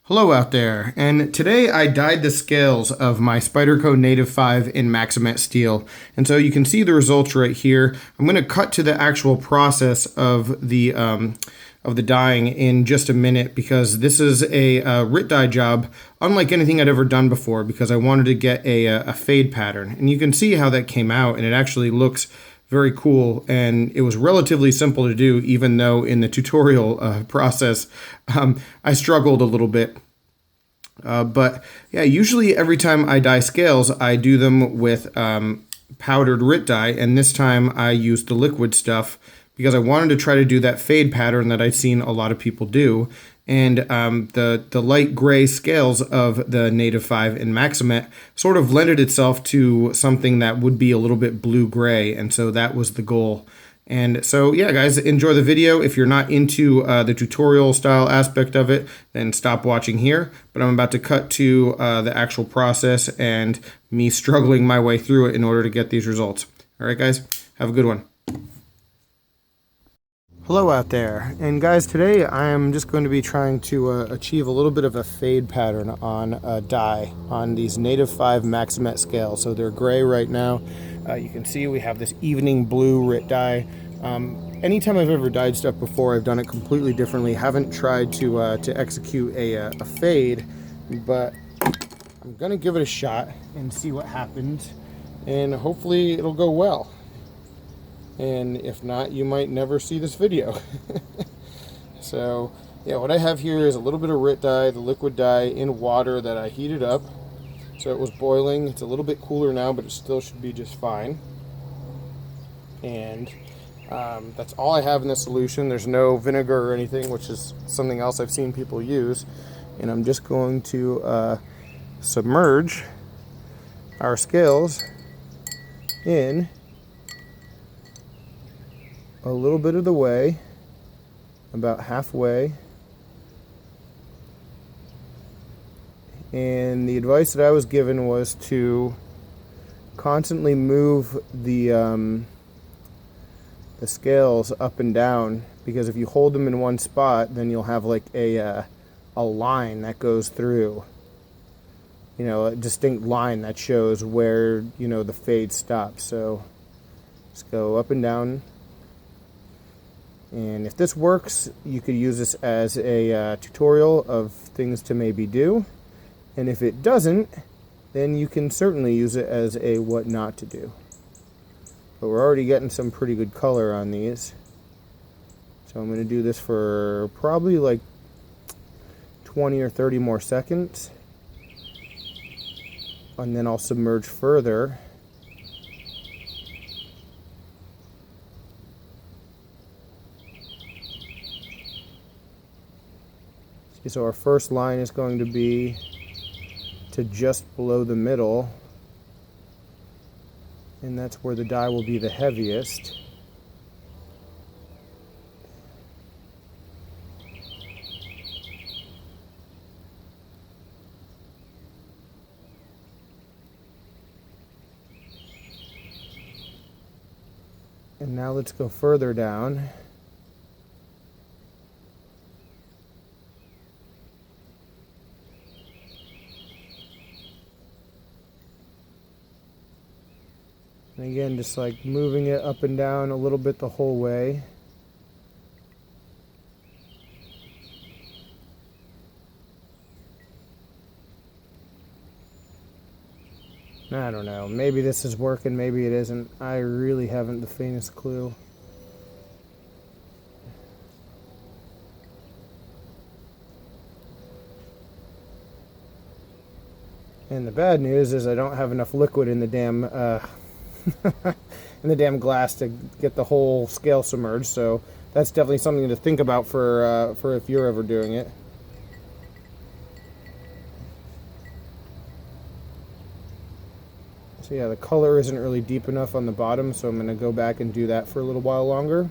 Hello out there, and today I dyed the scales of my Spyderco Native 5 in Maxamet steel, and so you can see the results right here. I'm going to cut to the actual process of the dyeing in just a minute because this is a RIT dye job unlike anything I'd ever done before because I wanted to get a fade pattern, and you can see how that came out, and it actually looks very cool, and it was relatively simple to do, even though in the tutorial process I struggled a little bit. But yeah, usually every time I dye scales, I do them with powdered RIT dye, and this time I used the liquid stuff because I wanted to try to do that fade pattern that I've seen a lot of people do. And the light gray scales of the Native 5 in Maxamet sort of lended itself to something that would be a little bit blue-gray, and so that was the goal. And so, yeah, guys, enjoy the video. If you're not into the tutorial style aspect of it, then stop watching here. But I'm about to cut to the actual process and me struggling my way through it in order to get these results. All right, guys, have a good one. Hello out there, and guys, today I am just going to be trying to achieve a little bit of a fade pattern on dye on these Native 5 Maxamet scales. So they're gray right now. You can see we have this evening blue RIT dye. Anytime I've ever dyed stuff before, I've done it completely differently. Haven't tried to execute a fade, but I'm gonna give it a shot and see what happens, and hopefully it'll go well. And if not, you might never see this video. So yeah, what I have here is a little bit of RIT dye, the liquid dye, in water that I heated up. So it was boiling. It's a little bit cooler now, but it still should be just fine. And that's all I have in the solution. There's no vinegar or anything, which is something else I've seen people use. And I'm just going to submerge our scales in a little bit of the way, about halfway. And the advice that I was given was to constantly move the scales up and down, because if you hold them in one spot, then you'll have like a line that goes through, a distinct line that shows where the fade stops. So just go up and down. And if this works, you could use this as a tutorial of things to maybe do. And if it doesn't, then you can certainly use it as a what not to do. But we're already getting some pretty good color on these. So I'm going to do this for probably like 20 or 30 more seconds. And then I'll submerge further. So our first line is going to be to just below the middle, and that's where the dye will be the heaviest. And now let's go further down. And again, just like moving it up and down a little bit the whole way. I don't know, maybe this is working, maybe it isn't. I really haven't the faintest clue. And the bad news is I don't have enough liquid in the damn in the damn glass to get the whole scale submerged, so that's definitely something to think about for if you're ever doing it. So yeah, the color isn't really deep enough on the bottom, so I'm going to go back and do that for a little while longer.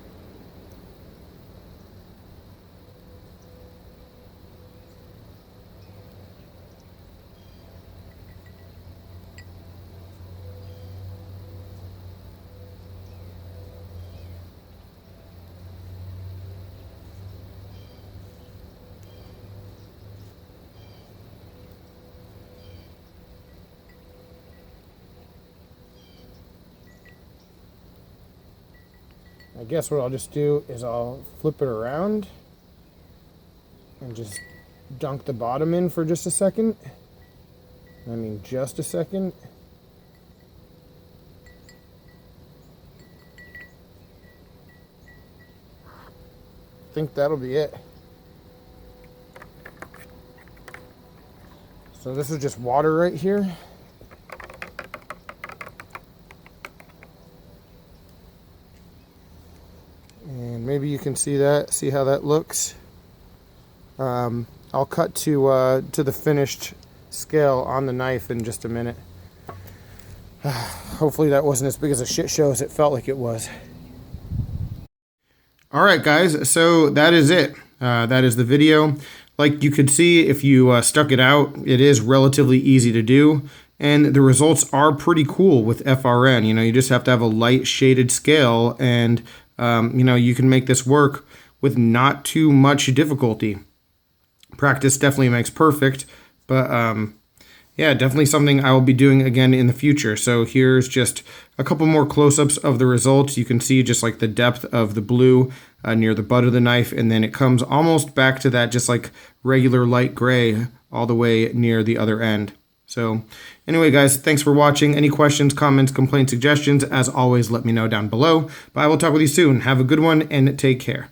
I guess what I'll just do is I'll flip it around and just dunk the bottom in for just a second. I mean, just a second. I think that'll be it. So this is just water right here. And maybe you can see that, see how that looks. I'll cut to the finished scale on the knife in just a minute. Hopefully that wasn't as big as a shit show as it felt like it was. Alright guys, so that is it. That is the video. Like you could see, if you stuck it out, it is relatively easy to do. And the results are pretty cool with FRN. You know, you just have to have a light shaded scale and, you know, you can make this work with not too much difficulty. Practice definitely makes perfect, but yeah, definitely something I will be doing again in the future. So here's just a couple more close-ups of the results. You can see just like the depth of the blue near the butt of the knife, and then it comes almost back to that just like regular light gray all the way near the other end. So anyway, guys, thanks for watching. Any questions, comments, complaints, suggestions, as always, let me know down below. But I will talk with you soon. Have a good one and take care.